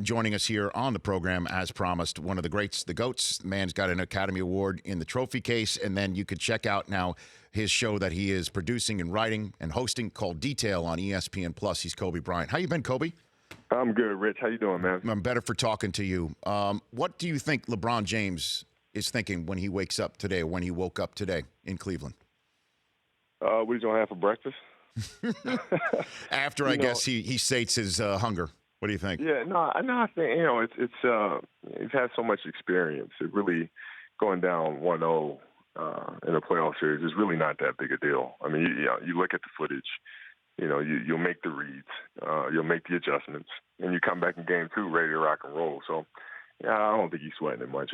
Joining us here on the program, as promised, one of the greats, the GOATs. The man's got an Academy Award in the trophy case. And then you could check out now his show that he is producing and writing and hosting called Detail on ESPN+. He's Kobe Bryant. How you been, Kobe? I'm good, Rich. How you doing, man? I'm better for talking to you. What do you think LeBron James is thinking when he wakes up today, or when he woke up today in Cleveland? What he's gonna have for breakfast? After, I guess, he sates his hunger. What do you think? Yeah, no, I think he's had so much experience. It really going down 1-0 in a playoff series is really not that big a deal. I mean, you look at the footage. You'll make the reads, you'll make the adjustments, and you come back in game two ready to rock and roll. So, yeah, I don't think he's sweating it much.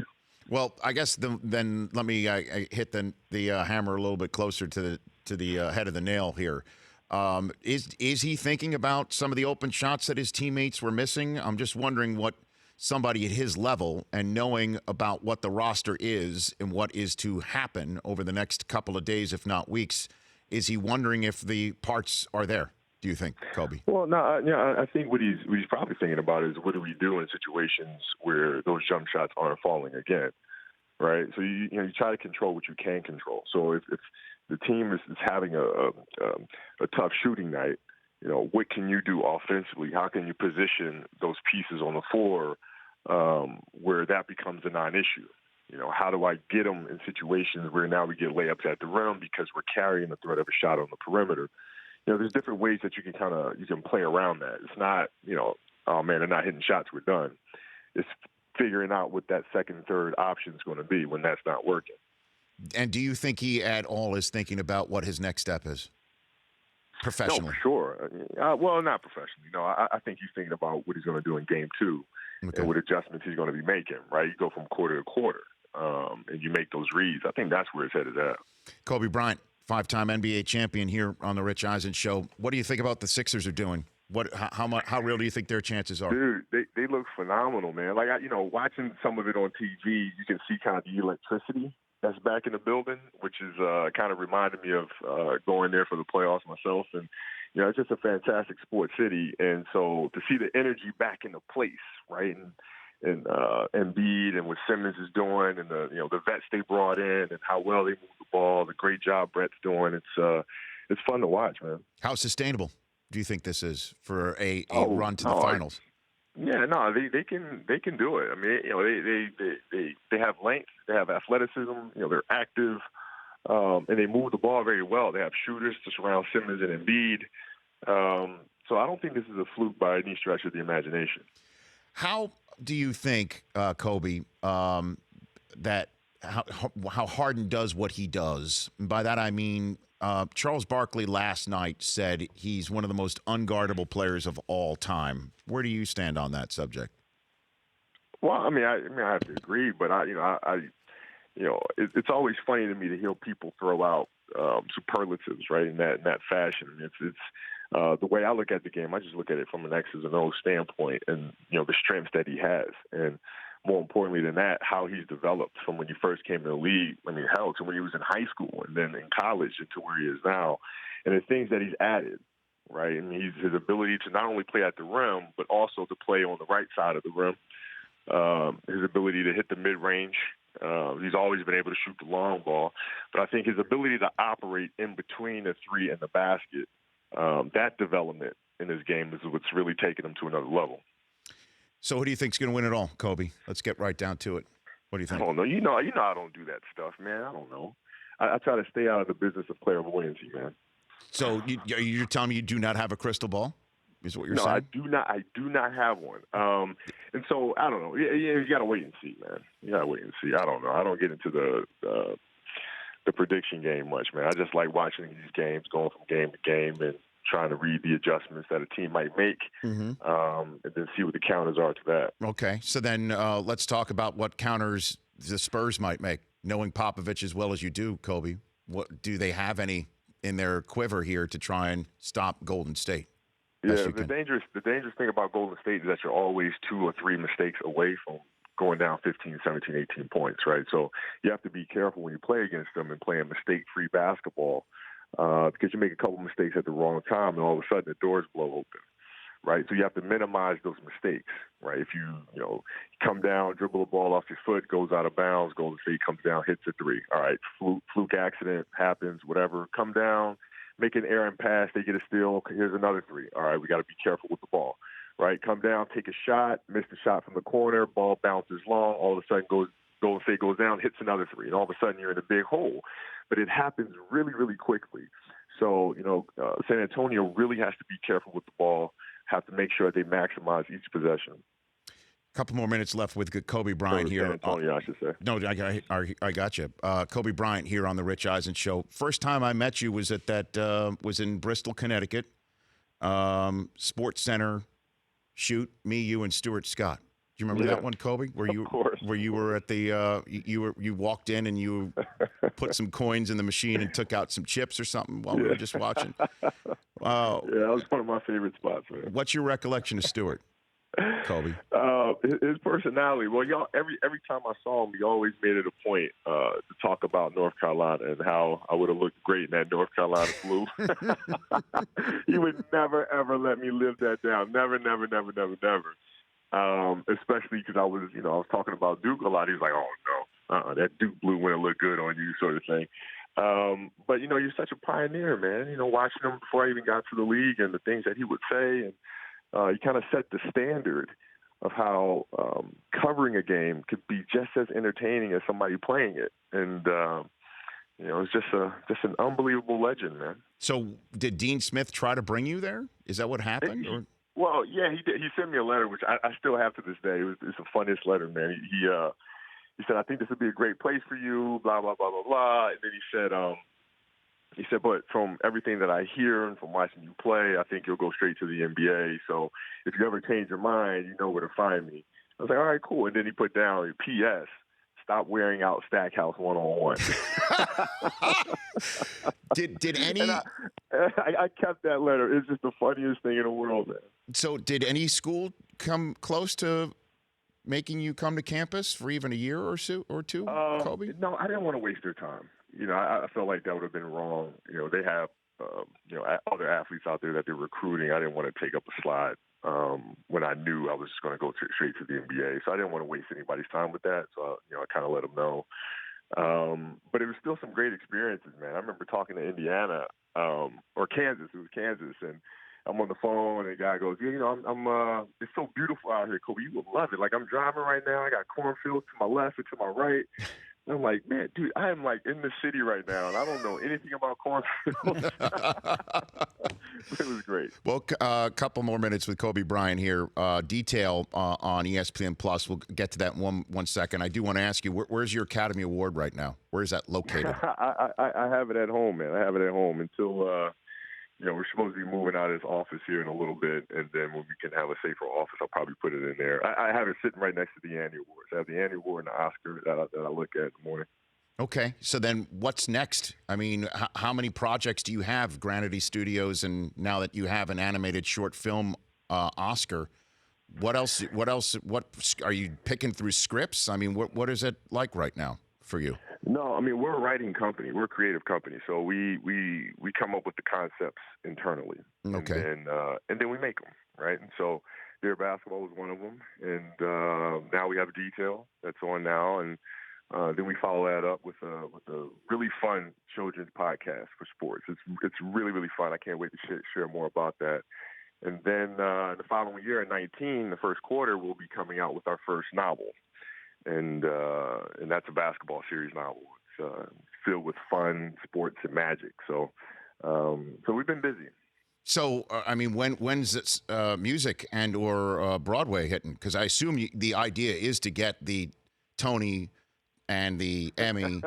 Well, I guess then let me hit the hammer a little bit closer to the head of the nail here. Is he thinking about some of the open shots that his teammates were missing? I'm just wondering what somebody at his level and knowing about what the roster is and what is to happen over the next couple of days, if not weeks, is he wondering if the parts are there? Do you think, Kobe? Well, no, I think what he's probably thinking about is what do we do in situations where those jump shots aren't falling again, right? So you try to control what you can control. So if the team is having a tough shooting night, what can you do offensively? How can you position those pieces on the floor where that becomes a non-issue? How do I get them in situations where now we get layups at the rim because we're carrying the threat of a shot on the perimeter? There's different ways that you can play around that. It's not, oh man, they're not hitting shots, we're done. It's figuring out what that second, third option is going to be when that's not working. And do you think he at all is thinking about what his next step is? Professionally? No, for sure. Well, not professionally. I think he's thinking about what he's going to do in game two and what adjustments he's going to be making, right? You go from quarter to quarter and you make those reads. I think that's where his head is at. Kobe Bryant, five-time NBA champion here on the Rich Eisen Show. What do you think about the Sixers are doing? How real do you think their chances are? Dude, they look phenomenal, man. Like, watching some of it on TV, you can see kind of the electricity that's back in the building, which is kind of reminded me of going there for the playoffs myself. And, it's just a fantastic sports city. And so to see the energy back into place, right, and Embiid and what Simmons is doing and the vets they brought in and how well they move the ball, the great job Brett's doing, it's fun to watch, man. How sustainable do you think this is for a run to the finals? Yeah, no, they can do it. I mean, they have length, they have athleticism, they're active, and they move the ball very well. They have shooters to surround Simmons and Embiid. So I don't think this is a fluke by any stretch of the imagination. How do you think, Kobe, that how Harden does what he does? And by that I mean Charles Barkley last night said he's one of the most unguardable players of all time. Where do you stand on that subject? Well, I have to agree, but it's always funny to me to hear people throw out superlatives, right? In that fashion. It's the way I look at the game. I just look at it from an X's and O's standpoint, and the strengths that he has, and more importantly than that, how he's developed from when he first came to the league, to when he was in high school and then in college and to where he is now, and the things that he's added, right? And his ability to not only play at the rim, but also to play on the right side of the rim, his ability to hit the mid-range. He's always been able to shoot the long ball, but I think his ability to operate in between the three and the basket, that development in his game is what's really taken him to another level. So who do you think's going to win it all, Kobe? Let's get right down to it. What do you think? I don't know. I don't do that stuff, man. I don't know. I try to stay out of the business of clairvoyancy, man. So you're telling me you do not have a crystal ball? Is what you're saying? No, I do not have one. And so I don't know. Yeah, you got to wait and see, man. You got to wait and see. I don't know. I don't get into the prediction game much, man. I just like watching these games, going from game to game, and trying to read the adjustments that a team might make, and then see what the counters are to that. Okay, so then let's talk about what counters the Spurs might make. Knowing Popovich as well as you do, Kobe, what do they have any in their quiver here to try and stop Golden State? Yeah, the dangerous thing about Golden State is that you're always 2 or 3 mistakes away from going down 15, 17, 18 points, right? So you have to be careful when you play against them and playing mistake-free basketball because you make a couple mistakes at the wrong time and all of a sudden the doors blow open. right? So you have to minimize those mistakes, right? If you come down, dribble the ball off your foot, goes out of bounds, Golden State comes down, hits a three. All right, fluke accident happens, whatever. Come down, make an errant pass, they get a steal. Okay, here's another three. All right, we got to be careful with the ball, right? Come down, take a shot, miss the shot from the corner, ball bounces long, all of a sudden Golden State goes down, hits another three, and all of a sudden you're in a big hole. But it happens really, really quickly. So, San Antonio really has to be careful with the ball, have to make sure they maximize each possession. A couple more minutes left with Kobe Bryant here. San Antonio, I should say. No, I got you. Kobe Bryant here on the Rich Eisen Show. First time I met you was at was in Bristol, Connecticut. Sports Center shoot. Me, you, and Stuart Scott. Do you remember that one, Kobe? Where you were at the you walked in and you put some coins in the machine and took out some chips or something while we were just watching. Wow. Yeah, that was one of my favorite spots, man. What's your recollection of Stuart, Kobe? His personality. Well, every time I saw him, he always made it a point to talk about North Carolina and how I would have looked great in that North Carolina blue. He would never ever let me live that down. Never, never, never, never, never. Especially because I was talking about Duke a lot. He was like, "Oh no, that Duke blue wouldn't look good on you," sort of thing. But you're such a pioneer, man. Watching him before I even got to the league and the things that he would say, and he kind of set the standard of how covering a game could be just as entertaining as somebody playing it. And it's just an unbelievable legend, man. So, did Dean Smith try to bring you there? Is that what happened? Well, yeah, he did. He sent me a letter, which I still have to this day. It's the funniest letter, man. He said, "I think this would be a great place for you." Blah blah blah blah blah. And then he said, "But from everything that I hear and from watching you play, I think you'll go straight to the NBA. So if you ever change your mind, you know where to find me." I was like, "All right, cool." And then he put down P.S. Stop wearing out Stackhouse 1-on-1. Did any? And I kept that letter. It's just the funniest thing in the world, man. So did any school come close to making you come to campus for even a year or two, Kobe? No, I didn't want to waste their time. I felt like that would have been wrong. They have other athletes out there that they're recruiting. I didn't want to take up a slot when I knew I was just going to go straight to the NBA. So I didn't want to waste anybody's time with that. So I kind of let them know. But it was still some great experiences, man. I remember talking to Indiana or Kansas. It was Kansas, and I'm on the phone, and the guy goes, I'm it's so beautiful out here, Kobe. You would love it. Like, I'm driving right now. I got cornfields to my left and to my right. And I'm like, man, dude, I am like in the city right now, and I don't know anything about cornfields. It was great. Well, a couple more minutes with Kobe Bryant here. Detail on ESPN Plus. We'll get to that in one second. I do want to ask you, where's your Academy Award right now? Where is that located? I have it at home, man. I have it at home until we're supposed to be moving out of this office here in a little bit, and then when we can have a safer office, I'll probably put it in there. I have it sitting right next to the Annie Awards. I have the Annie Award and the Oscar that I look at in the morning. Okay, so then what's next? I mean, how many projects do you have, Granity Studios, and now that you have an animated short film Oscar, what else? What are you picking through scripts? I mean, what is it like right now for you? No, I mean, we're a writing company. We're a creative company. So we come up with the concepts internally. Okay. And then we make them, right? And so Dear Basketball was one of them. And now we have Detail that's on now. And then we follow that up with a really fun children's podcast for sports. It's really, really fun. I can't wait to share more about that. And then the following year, in 2019, the first quarter, we'll be coming out with our first novel. And that's a basketball series novel. It's filled with fun, sports, and magic. So we've been busy. So I mean, when's it, music and or Broadway hitting? Because I assume the idea is to get the Tony and the Emmy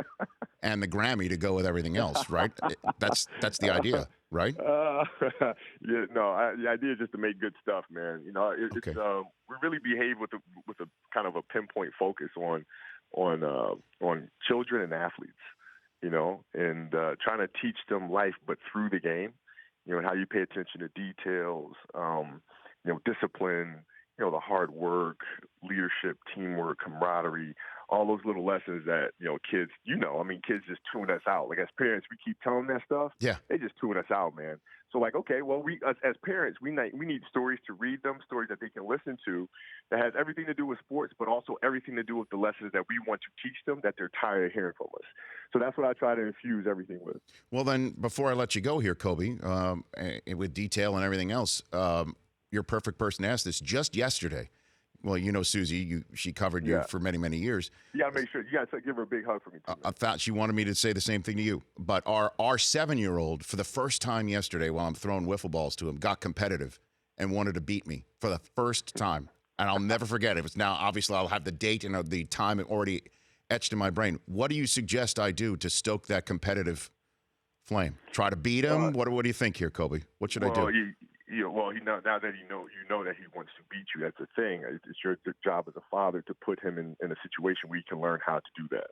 and the Grammy to go with everything else, right? That's the idea, right? The idea is just to make good stuff, man. Okay. We really behave with a kind of a pinpoint focus on children and athletes, and trying to teach them life, but through the game, and how you pay attention to details, discipline, the hard work, leadership, teamwork, camaraderie, all those little lessons that, kids, kids just tune us out. Like, as parents, we keep telling them that stuff. Yeah. They just tune us out, man. So, like, okay, well, we as parents, we need stories to read them, stories that they can listen to that has everything to do with sports, but also everything to do with the lessons that we want to teach them that they're tired of hearing from us. So that's what I try to infuse everything with. Well, then, before I let you go here, Kobe, with detail and everything else, you're a perfect person to ask this. Just yesterday, well, Susie, she covered you for many, many years. You got to make sure. You got to give her a big hug for me, too. I thought she wanted me to say the same thing to you. But our 7-year-old, for the first time yesterday while I'm throwing wiffle balls to him, got competitive and wanted to beat me for the first time. And I'll never forget it. It's now, obviously, I'll have the date and the time already etched in my brain. What do you suggest I do to stoke that competitive flame? Try to beat him? What do you think here, Kobe? What should I do? Now that you know that he wants to beat you. That's the thing. It's your job as a father to put him in a situation where he can learn how to do that.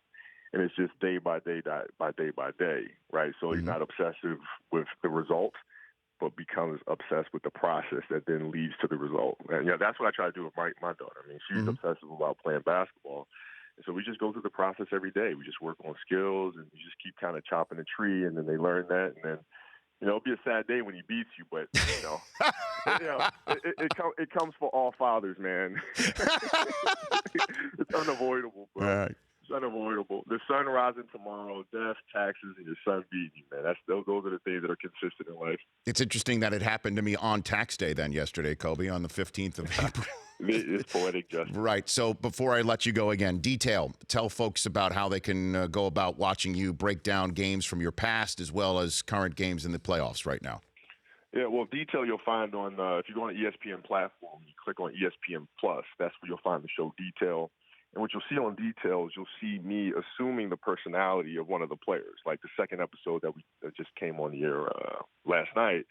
And it's just day by day, right? So he's not obsessive with the result, but becomes obsessed with the process that then leads to the result. And that's what I try to do with my daughter. I mean, she's obsessive about playing basketball. And so we just go through the process every day. We just work on skills, and we just keep kind of chopping the tree, and then they learn that, and then it'll be a sad day when he beats you, but it comes for all fathers, man. It's unavoidable, bro. All right. It's unavoidable. The sun rising tomorrow, death, taxes, and your son beating you, man. Those are the things that are consistent in life. It's interesting that it happened to me on tax day then yesterday, Kobe, on the 15th of April. It's poetic justice. Right. So before I let you go again, tell folks about how they can go about watching you break down games from your past as well as current games in the playoffs right now. Yeah, well, detail you'll find on, if you go on the ESPN platform, you click on ESPN Plus, that's where you'll find the show Detail. And what you'll see on Detail is you'll see me assuming the personality of one of the players. Like the second episode that just came on the air last night,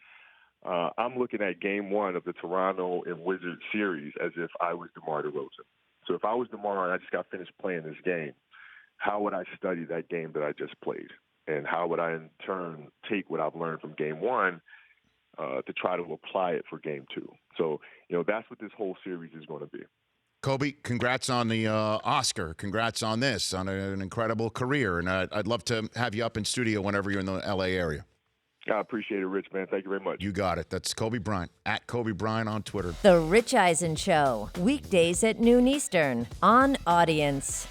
I'm looking at game one of the Toronto and Wizards series as if I was DeMar DeRozan. So if I was DeMar and I just got finished playing this game, how would I study that game that I just played? And how would I in turn take what I've learned from game one to try to apply it for game two? So, that's what this whole series is going to be. Kobe, congrats on the Oscar. Congrats on this, on an incredible career. And I'd love to have you up in studio whenever you're in the L.A. area. I appreciate it, Rich, man. Thank you very much. You got it. That's Kobe Bryant, at Kobe Bryant on Twitter. The Rich Eisen Show, weekdays at noon Eastern on Audience.